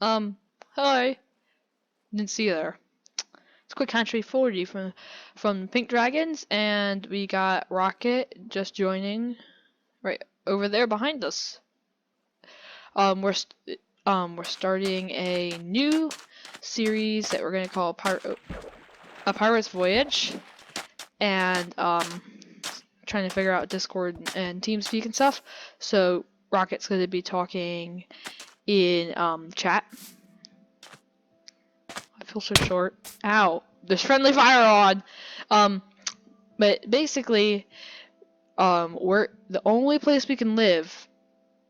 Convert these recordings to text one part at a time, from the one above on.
Um, Hi. Didn't see you there. It's quick country 40 from Pink Dragons, and we got Rocket just joining right over there behind us. Um, we're st we're starting a new series that we're gonna call a Pirates Voyage, and trying to figure out Discord and TeamSpeak and stuff. So Rocket's gonna be talking in chat. I feel so short. Ow. There's friendly fire on. Um, but basically, we're the only place we can live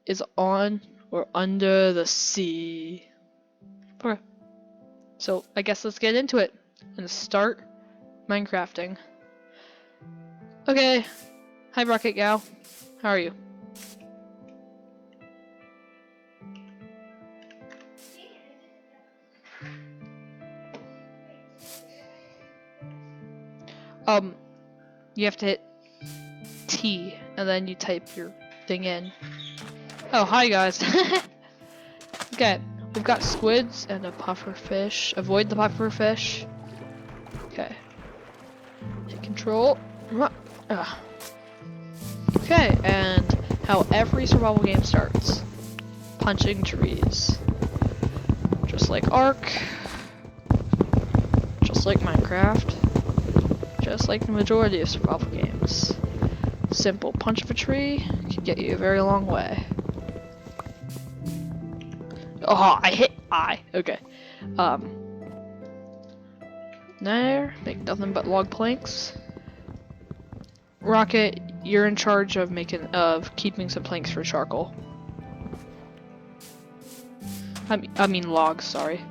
is on or under the sea. Okay. So I guess let's get into it and start Minecrafting. Okay. Hi, Rocket Gal. How are you? You have to hit T and then you type your thing in. Oh, hi guys. Okay, we've got squids and a puffer fish. Avoid the puffer fish. Okay. Take control. Okay, and how every survival game starts. Punching trees. Just like Ark. Just like Minecraft. Just like the majority of survival games. Simple punch of a tree can get you a very long way. Oh, I hit I. Okay. There, make nothing but log planks. Rocket, you're in charge of keeping some planks for charcoal. I mean logs, sorry.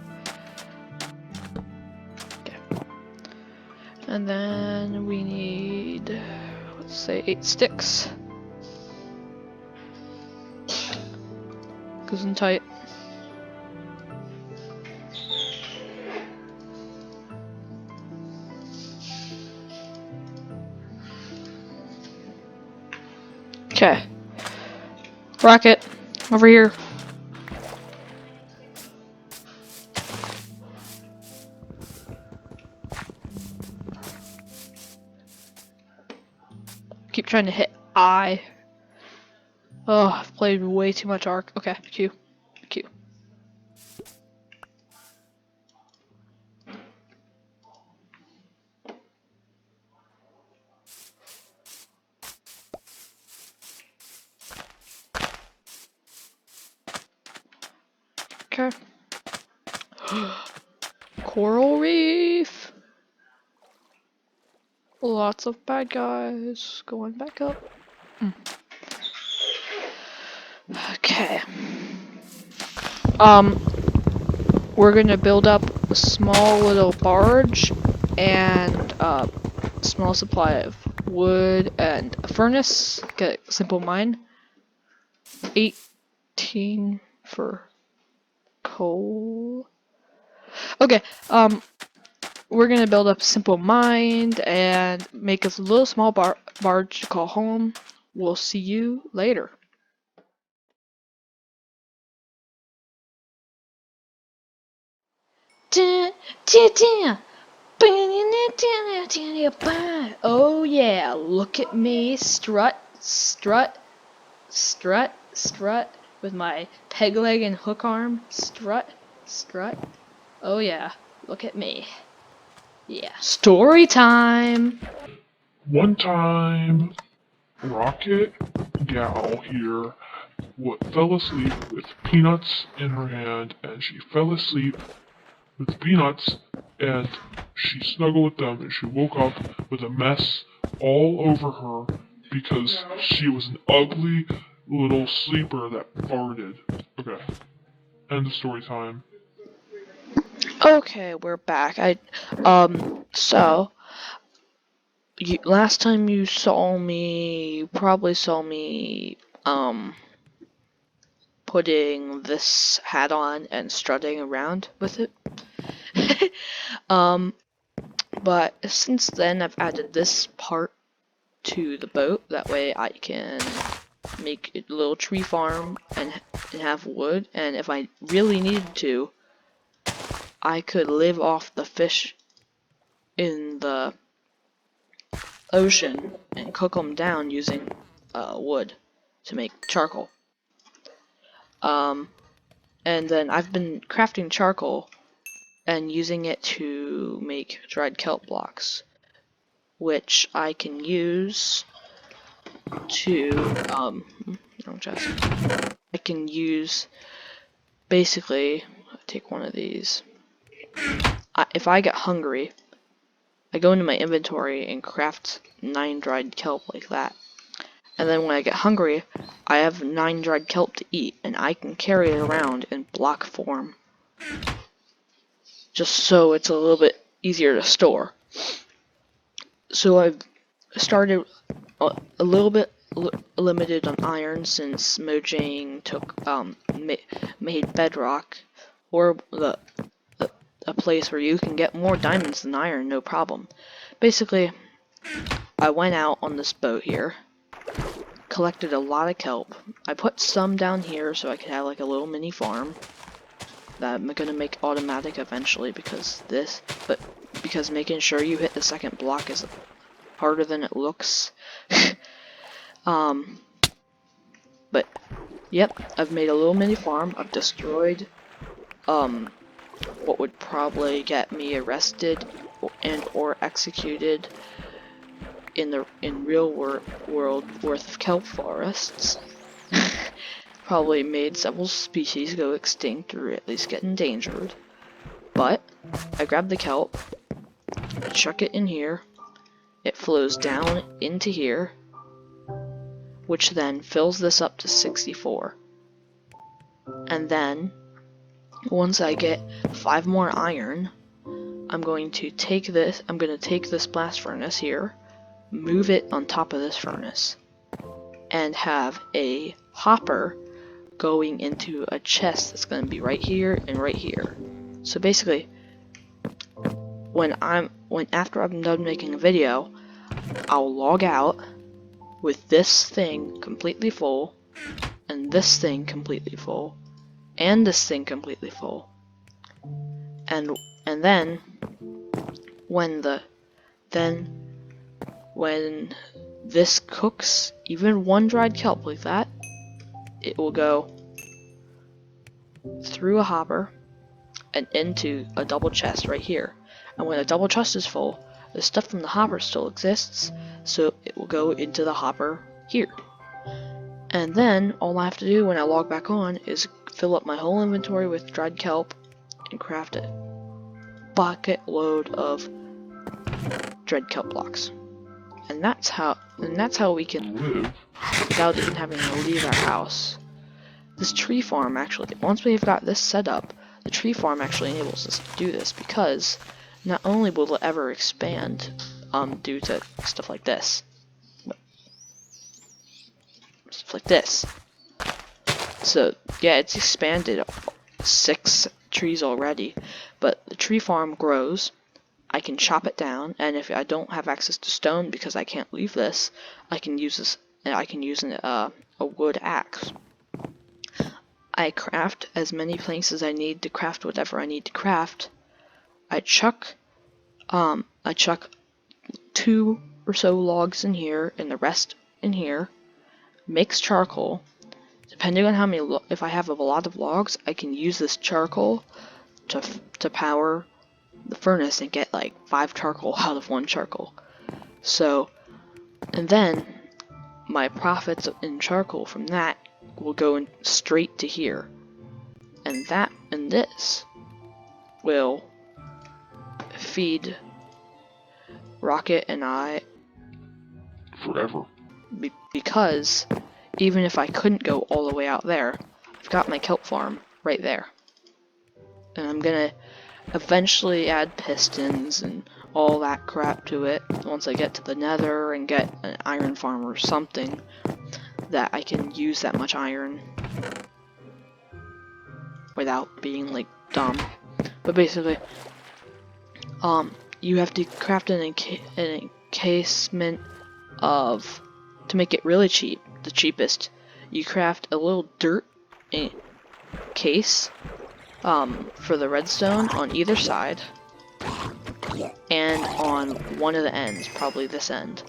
Okay. And then we need, let's say 8 sticks. Goes in tight. Okay. Rocket, over here. Keep trying to hit I. Oh, I've played way too much Ark. Okay, Q. Q. Okay. Coral Reef! Lots of bad guys. Going back up. Okay. We're gonna build up a small little barge and a small supply of wood and a furnace. Get a simple mine. 18 for coal. Okay, we're gonna build up a simple mine and make us a little small barge to call home. We'll see you later. Oh yeah, look at me strut, strut, strut, strut with my peg leg and hook arm. Strut, strut. Oh yeah, look at me. Yeah, story time. One time, Rocket Gal here fell asleep with peanuts in her hand, and she fell asleep with peanuts, and she snuggled with them, and she woke up with a mess all over her because she was an ugly little sleeper that farted. Okay, end of story time. Okay, we're back. So last time you saw me, you probably saw me, putting this hat on and strutting around with it. um, but since then I've added this part to the boat. That way I can make a little tree farm and have wood, and if I really needed to, I could live off the fish in the ocean and cook them down using wood to make charcoal. And then I've been crafting charcoal and using it to make dried kelp blocks, which I can use to I can use basically take one of these. If I get hungry, I go into my inventory and craft 9 dried kelp like that. And then when I get hungry, I have 9 dried kelp to eat, and I can carry it around in block form. Just so it's a little bit easier to store. So I've started a little bit limited on iron since Mojang took made bedrock, or a place where you can get more diamonds than iron, no problem. Basically, I went out on this boat here, collected a lot of kelp. I put some down here so I could have like a little mini farm that I'm gonna make automatic eventually because making sure you hit the second block is harder than it looks. But yep, I've made a little mini farm. I've destroyed what would probably get me arrested and or executed in real world worth of kelp forests. Probably made several species go extinct or at least get endangered. But I grab the kelp, I chuck it in here, it flows down into here, which then fills this up to 64. And then once I get 5 more iron, I'm going to take this blast furnace here, move it on top of this furnace, and have a hopper going into a chest that's going to be right here and right here. So basically, after I'm done making a video, I'll log out with this thing completely full, and this thing completely full, and this thing completely full. And then when this cooks, even 1 dried kelp like that, it will go through a hopper and into a double chest right here. And when a double chest is full, the stuff from the hopper still exists, so it will go into the hopper here. And then all I have to do when I log back on is fill up my whole inventory with dried kelp and craft a bucket load of dried kelp blocks. And that's how we can Live. without even having to leave our house. This tree farm actually, once we've got this set up, the tree farm actually enables us to do this because not only will it ever expand due to stuff like this. So yeah, it's expanded 6 trees already, but the tree farm grows. I can chop it down, and if I don't have access to stone because I can't leave this, I can use a wood axe. I craft as many planks as I need to craft whatever I need to craft. I chuck 2 or so logs in here and the rest in here. Makes charcoal. Depending on how many if I have a lot of logs, I can use this charcoal to power the furnace and get like 5 charcoal out of 1 charcoal. So, and then my profits in charcoal from that will go straight to here, and this will feed Rocket and I Forever. because even if I couldn't go all the way out there, I've got my kelp farm right there, and I'm gonna eventually add pistons and all that crap to it once I get to the nether and get an iron farm or something that I can use that much iron without being like dumb. But basically, you have to craft an encasement to make it really cheap, the cheapest. you craft a little dirt case for the redstone on either side, and on one of the ends, probably this end.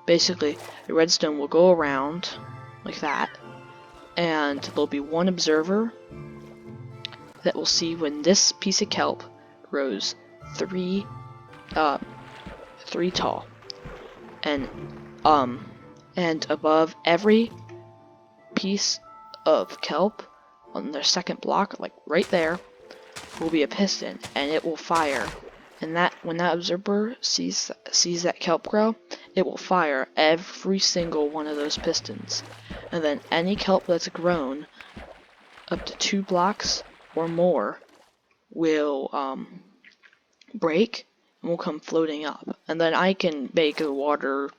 Basically, the redstone will go around like that, and there'll be one observer that will see when this piece of kelp grows three tall, and above every piece of kelp on their second block, like right there, will be a piston, and it will fire. And that when that observer sees that kelp grow, it will fire every single one of those pistons. And then any kelp that's grown up to 2 blocks or more will break and will come floating up. And then I can make the water.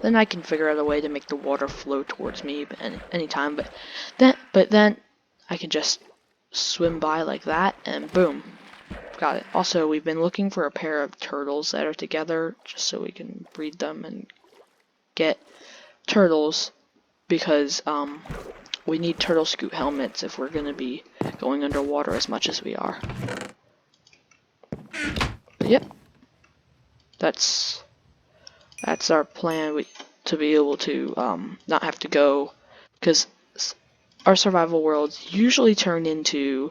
Then I can figure out a way to make the water flow towards me anytime. But then I can just swim by like that, and boom. Got it. Also, we've been looking for a pair of turtles that are together, just so we can breed them and get turtles, because we need turtle scoot helmets if we're gonna be going underwater as much as we are. But yep, that's our plan. To be able to not have to go, because our survival worlds usually turn into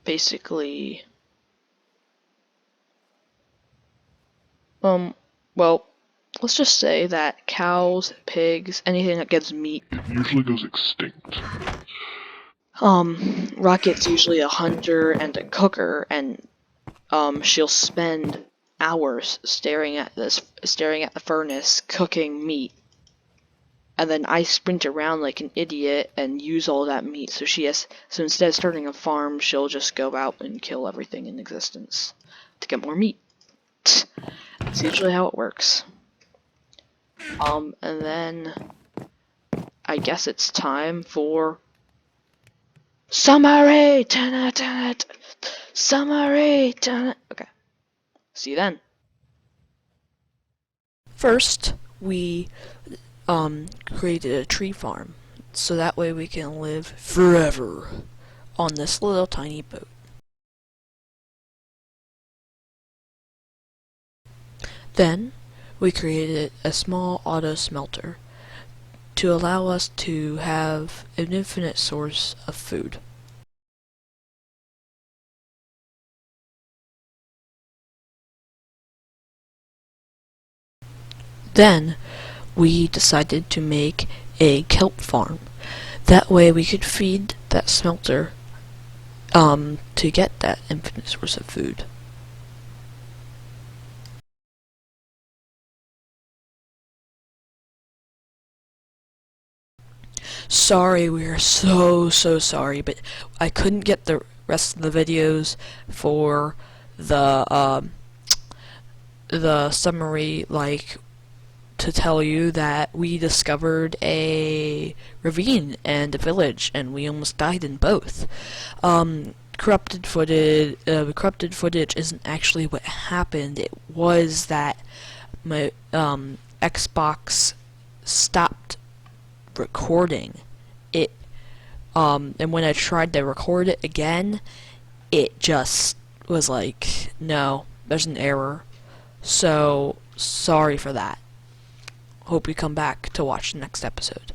basically, well, let's just say that cows, pigs, anything that gives meat, It usually goes extinct. Rocket's usually a hunter and a cooker, and she'll spend hours staring at the furnace cooking meat. And then I sprint around like an idiot and use all that meat. So instead of starting a farm, she'll just go out and kill everything in existence to get more meat. That's usually how it works. And then I guess it's time for summary. Summary. Okay. See you then. First, we created a tree farm, so that way we can live forever on this little tiny boat. Then, we created a small auto smelter to allow us to have an infinite source of food. Then, we decided to make a kelp farm. That way we could feed that smelter to get that infinite source of food. Sorry, we are so sorry, but I couldn't get the rest of the videos for the summary, like, to tell you that we discovered a ravine and a village, and we almost died in both. Corrupted footage isn't actually what happened. It was that my Xbox stopped recording it, and when I tried to record it again, it just was like, no, there's an error. So sorry for that. Hope you come back to watch the next episode.